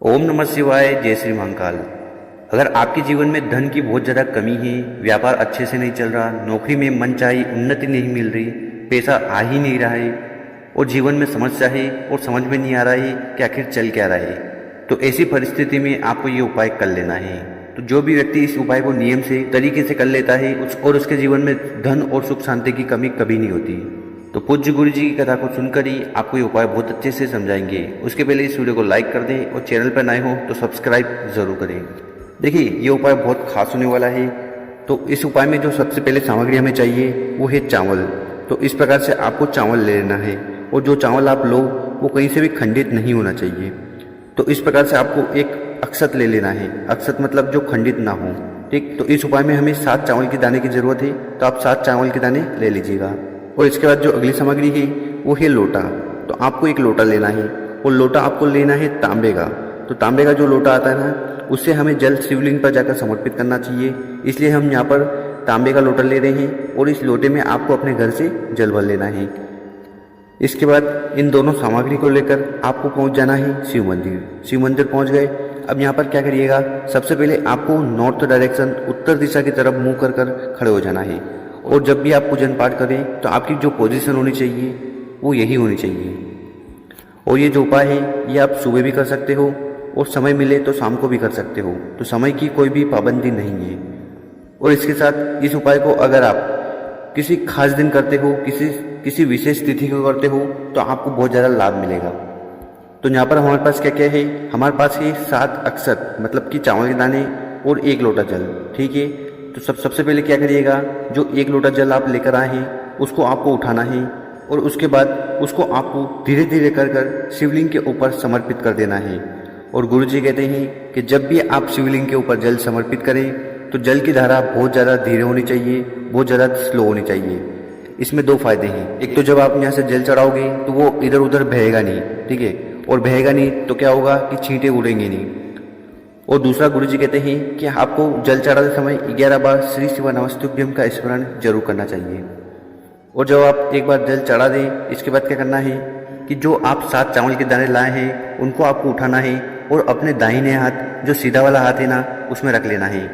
ओम नमः शिवाय, जय श्री महाकाल। अगर आपके जीवन में धन की बहुत ज़्यादा कमी है, व्यापार अच्छे से नहीं चल रहा, नौकरी में मनचाही उन्नति नहीं मिल रही, पैसा आ ही नहीं रहा है और जीवन में समस्या है और समझ में नहीं आ रहा है कि आखिर चल क्या रहा है, तो ऐसी परिस्थिति में आपको ये उपाय कर लेना है। तो जो भी व्यक्ति इस उपाय को नियम से तरीके से कर लेता है और उसके जीवन में धन और सुख शांति की कमी कभी नहीं होती। तो पूज्य गुरु जी की कथा को सुनकर ही आपको ये उपाय बहुत अच्छे से समझाएंगे। उसके पहले इस वीडियो को लाइक कर दें और चैनल पर नए हो तो सब्सक्राइब जरूर करें। देखिए, ये उपाय बहुत खास होने वाला है। तो इस उपाय में जो सबसे पहले सामग्री हमें चाहिए वो है चावल। तो इस प्रकार से आपको चावल ले लेना है और जो चावल आप लो वो कहीं से भी खंडित नहीं होना चाहिए। तो इस प्रकार से आपको एक अक्षत ले लेना है। अक्षत मतलब जो खंडित ना हो, ठीक। तो इस उपाय में हमें 7 चावल के दाने की जरूरत है, तो आप 7 चावल के दाने ले लीजिएगा। और इसके बाद जो अगली सामग्री है वो है लोटा। तो आपको एक लोटा लेना है और लोटा आपको लेना है तांबे का। तो तांबे का जो लोटा आता है ना, उससे हमें जल शिवलिंग पर जाकर समर्पित करना चाहिए, इसलिए हम यहाँ पर तांबे का लोटा ले रहे हैं और इस लोटे में आपको अपने घर से जल भर लेना है। इसके बाद इन दोनों सामग्री को लेकर आपको पहुंच जाना है शिव मंदिर। शिव मंदिर पहुंच गए, अब यहाँ पर क्या करिएगा, सबसे पहले आपको नॉर्थ डायरेक्शन, उत्तर दिशा की तरफ मुंह कर कर खड़े हो जाना है। और जब भी आप पूजन पाठ करें तो आपकी जो पोजीशन होनी चाहिए वो यही होनी चाहिए। और ये जो उपाय है ये आप सुबह भी कर सकते हो और समय मिले तो शाम को भी कर सकते हो। तो समय की कोई भी पाबंदी नहीं है। और इसके साथ इस उपाय को अगर आप किसी खास दिन करते हो, किसी विशेष तिथि को करते हो, तो आपको बहुत ज़्यादा लाभ मिलेगा। तो यहाँ पर हमारे पास क्या क्या है, हमारे पास है 7 अक्षत मतलब कि चावल के दाने और 1 लोटा जल, ठीक है। तो सबसे पहले क्या करिएगा, जो 1 लोटा जल आप लेकर आए हैं उसको आपको उठाना है और उसके बाद उसको आपको धीरे धीरे कर कर शिवलिंग के ऊपर समर्पित कर देना है। और गुरु जी कहते हैं कि जब भी आप शिवलिंग के ऊपर जल समर्पित करें तो जल की धारा बहुत ज़्यादा धीरे होनी चाहिए, बहुत ज़्यादा स्लो होनी चाहिए। इसमें 2 फायदे हैं। एक तो जब आप यहाँ से जल चढ़ाओगे तो वो इधर उधर बहेगा नहीं, ठीक है। और बहेगा नहीं तो क्या होगा कि छींटे उड़ेंगे नहीं। और दूसरा, गुरु जी कहते हैं कि आपको जल चढ़ाते समय 11 बार श्री शिव नमस्तुभ्यम का स्मरण जरूर करना चाहिए। और जब आप एक बार जल चढ़ा दें, इसके बाद क्या करना है कि जो आप 7 चावल के दाने लाए हैं उनको आपको उठाना है और अपने दाहिने हाथ, जो सीधा वाला हाथ है ना, उसमें रख लेना है।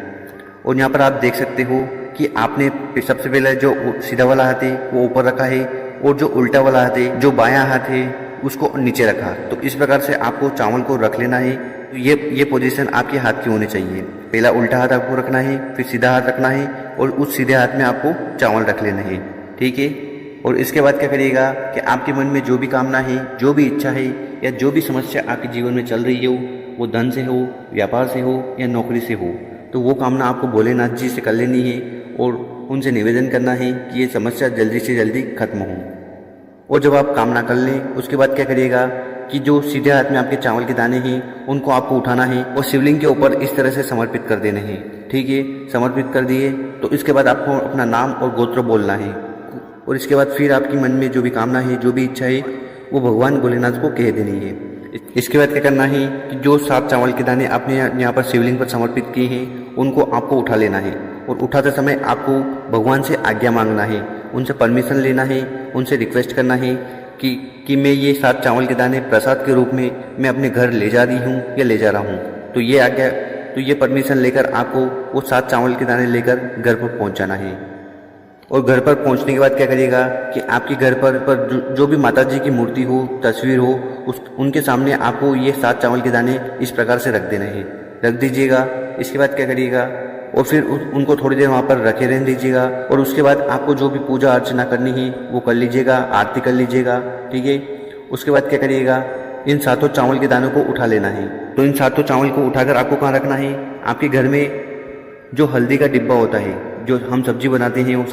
और यहाँ पर आप देख सकते हो कि आपने सबसे पहले जो सीधा वाला हाथ है वो ऊपर रखा है और जो उल्टा वाला हाथ है, जो बायां हाथ है, उसको नीचे रखा। तो इस प्रकार से आपको चावल को रख लेना है। तो ये पोजीशन आपके हाथ की होनी चाहिए। पहला उल्टा हाथ आपको रखना है, फिर सीधा हाथ रखना है और उस सीधे हाथ में आपको चावल रख लेना है, ठीक है। और इसके बाद क्या करिएगा कि आपके मन में जो भी कामना है, जो भी इच्छा है या जो भी समस्या आपके जीवन में चल रही हो, वो धन से हो, व्यापार से हो या नौकरी से हो, तो वो कामना आपको भोलेनाथ जी से कर लेनी है और उनसे निवेदन करना है कि ये समस्या जल्दी से जल्दी खत्म हो। और जब आप कामना कर लें, उसके बाद क्या करिएगा कि जो सीधे हाथ में आपके चावल के दाने हैं उनको आपको उठाना है और शिवलिंग के ऊपर इस तरह से समर्पित कर देने हैं, ठीक है। समर्पित कर दिए तो इसके बाद आपको अपना नाम और गोत्र बोलना है। और इसके बाद फिर आपकी मन में जो भी कामना है, जो भी इच्छा है, वो भगवान भोलेनाथ को कह देनी है। इसके बाद क्या करना है कि जो 7 चावल के दाने आपने यहाँ पर शिवलिंग पर समर्पित किए हैं उनको आपको उठा लेना है। और उठाते समय आपको भगवान से आज्ञा मांगना है, उनसे परमिशन लेना है, उनसे रिक्वेस्ट करना है कि मैं ये 7 चावल के दाने प्रसाद के रूप में मैं अपने घर ले जा रही हूँ या ले जा रहा हूँ। तो ये आज्ञा, तो ये परमिशन लेकर आपको वो 7 चावल के दाने लेकर घर पर पहुँच जाना है। और घर पर पहुँचने के बाद क्या करिएगा कि आपके घर पर जो भी माता जी की मूर्ति हो, तस्वीर हो, उनके सामने आपको ये 7 चावल के दाने इस प्रकार से रख देने हैं, रख दीजिएगा। इसके बाद क्या करिएगा और फिर उनको थोड़ी देर वहाँ पर रखे रहने दीजिएगा। और उसके बाद आपको जो भी पूजा अर्चना करनी है वो कर लीजिएगा, आरती कर लीजिएगा, ठीक है। उसके बाद क्या करिएगा, इन 7 चावल के दानों को उठा लेना है। तो इन 7 चावल को उठाकर आपको कहाँ रखना है, आपके घर में जो हल्दी का डिब्बा होता है, जो हम सब्जी बनाते हैं, वो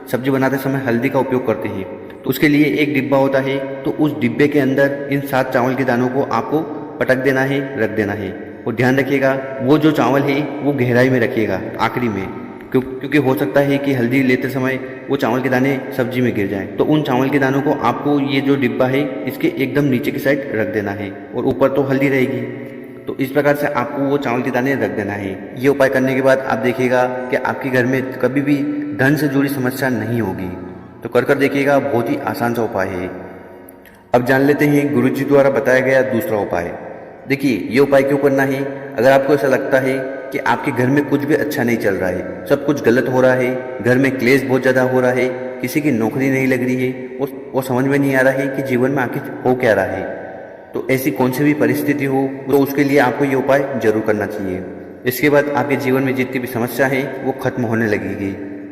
सब्जी बनाते समय हल्दी का उपयोग करते हैं, तो उसके लिए एक डिब्बा होता है। तो उस डिब्बे के अंदर इन 7 चावल के दानों को आपको पटक देना है, रख देना है। और ध्यान रखिएगा वो जो चावल है वो गहराई में रखिएगा, आखिरी में, क्योंकि हो सकता है कि हल्दी लेते समय वो चावल के दाने सब्जी में गिर जाएं। तो उन चावल के दानों को आपको ये जो डिब्बा है इसके एकदम नीचे की साइड रख देना है और ऊपर तो हल्दी रहेगी। तो इस प्रकार से आपको वो चावल के दाने रख देना है। ये उपाय करने के बाद आप देखिएगा कि आपके घर में कभी भी धन से जुड़ी समस्या नहीं होगी। तो कर देखिएगा, बहुत ही आसान सा उपाय है। अब जान लेते हैं गुरु जी द्वारा बताया गया दूसरा उपाय। देखिए, ये उपाय क्यों करना है? अगर आपको ऐसा लगता है कि आपके घर में कुछ भी अच्छा नहीं चल रहा है, सब कुछ गलत हो रहा है, घर में क्लेश बहुत ज़्यादा हो रहा है, किसी की नौकरी नहीं लग रही है, वो समझ में नहीं आ रहा है कि जीवन में आखिर हो क्या रहा है, तो ऐसी कौन सी भी परिस्थिति हो तो उसके लिए आपको ये उपाय जरूर करना चाहिए। इसके बाद आपके जीवन में जितनी भी समस्या है वो खत्म होने लगेगी।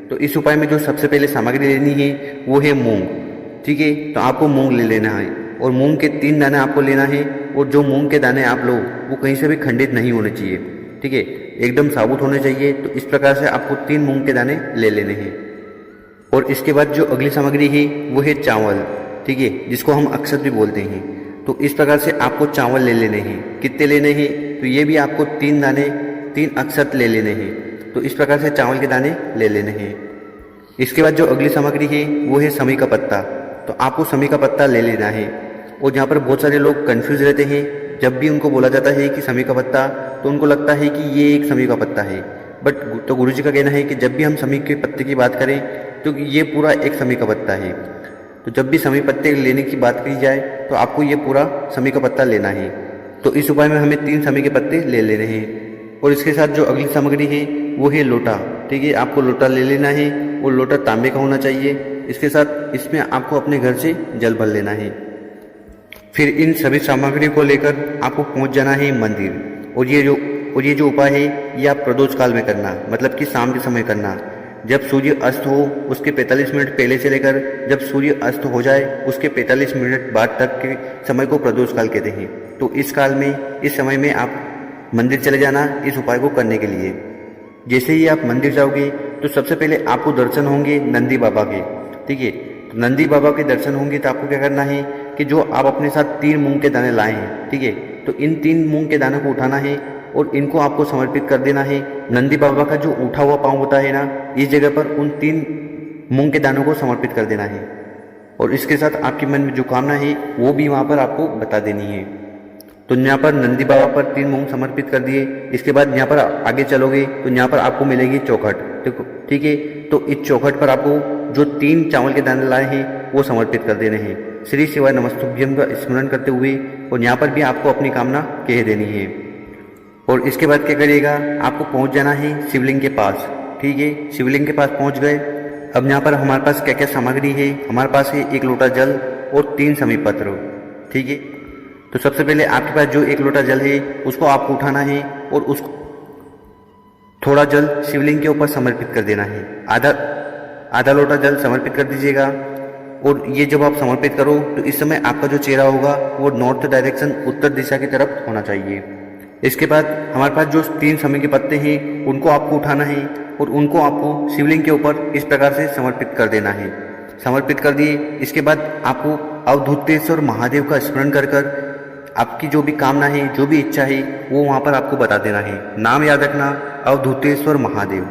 तो इस उपाय में जो सबसे पहले सामग्री लेनी है वो है मूंग। ठीक है, तो आपको मूंग ले लेना है और मूंग के 3 दाने आपको लेना है। और जो मूंग के दाने आप लो वो कहीं से भी खंडित नहीं होने चाहिए। ठीक है, एकदम साबुत होने चाहिए। तो इस प्रकार से आपको 3 मूंग के दाने ले लेने हैं। और इसके बाद जो अगली सामग्री है वो है चावल। ठीक है, जिसको हम अक्षत भी बोलते हैं। तो इस प्रकार से आपको चावल ले लेने हैं। कितने लेने हैं? तो ये भी आपको 3 दाने 3 अक्षत ले लेने हैं। तो इस प्रकार से चावल के दाने ले लेने हैं। इसके बाद जो अगली सामग्री है वो है समी का पत्ता। तो आपको समी का पत्ता ले लेना है। और यहाँ पर बहुत सारे लोग कंफ्यूज रहते हैं। जब भी उनको बोला जाता है कि समी का पत्ता, तो उनको लगता है कि ये एक समी का पत्ता है। बट तो गुरुजी का कहना है कि जब भी हम समी के पत्ते की बात करें तो ये पूरा एक समी का पत्ता है। तो जब भी समी पत्ते लेने की बात की जाए तो आपको ये पूरा समी का पत्ता लेना है। तो इस उपाय में हमें 3 समी के पत्ते ले लेने हैं। और इसके साथ जो अगली सामग्री है वो है लोटा। ठीक है, आपको लोटा ले लेना है और लोटा तांबे का होना चाहिए। इसके साथ इसमें आपको अपने घर से जल भर लेना है। फिर इन सभी सामग्री को लेकर आपको पहुंच जाना है मंदिर। और ये जो उपाय है ये आप प्रदोष काल में करना, मतलब कि शाम के समय करना। जब सूर्य अस्त हो उसके 45 मिनट पहले से लेकर जब सूर्य अस्त हो जाए उसके 45 मिनट बाद तक के समय को प्रदोष काल कहते हैं। तो इस काल में, इस समय में आप मंदिर चले जाना इस उपाय को करने के लिए। जैसे ही आप मंदिर जाओगे तो सबसे पहले आपको दर्शन होंगे नंदी बाबा के। ठीक है, तो नंदी बाबा के दर्शन होंगे तो आपको क्या करना है कि जो आप अपने साथ 3 मूंग के दाने लाए हैं, ठीक है, तो इन 3 मूंग के दानों को उठाना है और इनको आपको समर्पित कर देना है। नंदी बाबा का जो उठा हुआ पांव होता है ना, इस जगह पर उन 3 मूंग के दानों को समर्पित कर देना है। और इसके साथ आपके मन में जो कामना है वो भी वहां पर आपको बता देनी है। तो यहाँ पर नंदी बाबा पर 3 मूंग समर्पित कर दिए। इसके बाद यहाँ पर आगे चलोगे तो यहाँ पर आपको मिलेगी चौखट। ठीक है, तो इस चौखट पर आपको जो 3 चावल के दाने लाए हैं वो समर्पित कर देने हैं, श्री शिवाय नमस्तुभ्यम का स्मरण करते हुए। और यहाँ पर भी आपको अपनी कामना कह देनी है। और इसके बाद क्या करिएगा, आपको पहुंच जाना है शिवलिंग के पास। ठीक है, शिवलिंग के पास पहुंच गए। अब यहाँ पर हमारे पास क्या क्या सामग्री है, हमारे पास है 1 लोटा जल और 3 समी पत्र। ठीक है, तो सबसे पहले आपके पास जो 1 लोटा जल है उसको आपको उठाना है और उसको थोड़ा जल शिवलिंग के ऊपर समर्पित कर देना है। आधा लोटा जल समर्पित कर दीजिएगा। और ये जब आप समर्पित करो तो इस समय आपका जो चेहरा होगा वो नॉर्थ डायरेक्शन, उत्तर दिशा की तरफ होना चाहिए। इसके बाद हमारे पास जो 3 समी के पत्ते हैं उनको आपको उठाना है और उनको आपको शिवलिंग के ऊपर इस प्रकार से समर्पित कर देना है। समर्पित कर दिए, इसके बाद आपको अवधूतेश्वर महादेव का स्मरण कर कर आपकी जो भी कामना है, जो भी इच्छा है वो वहाँ पर आपको बता देना है। नाम याद रखना, अवधूतेश्वर महादेव।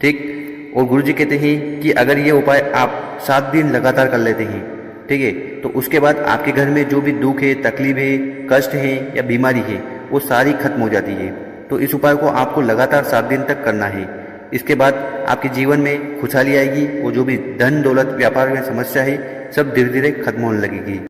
ठीक, और गुरुजी कहते हैं कि अगर ये उपाय आप 7 दिन लगातार कर लेते हैं, ठीक है, तो उसके बाद आपके घर में जो भी दुख है, तकलीफ है, कष्ट है या बीमारी है वो सारी खत्म हो जाती है। तो इस उपाय को आपको लगातार 7 दिन तक करना है। इसके बाद आपके जीवन में खुशहाली आएगी। वो जो भी धन दौलत व्यापार में समस्या है सब धीरे धीरे खत्म होने लगेगी।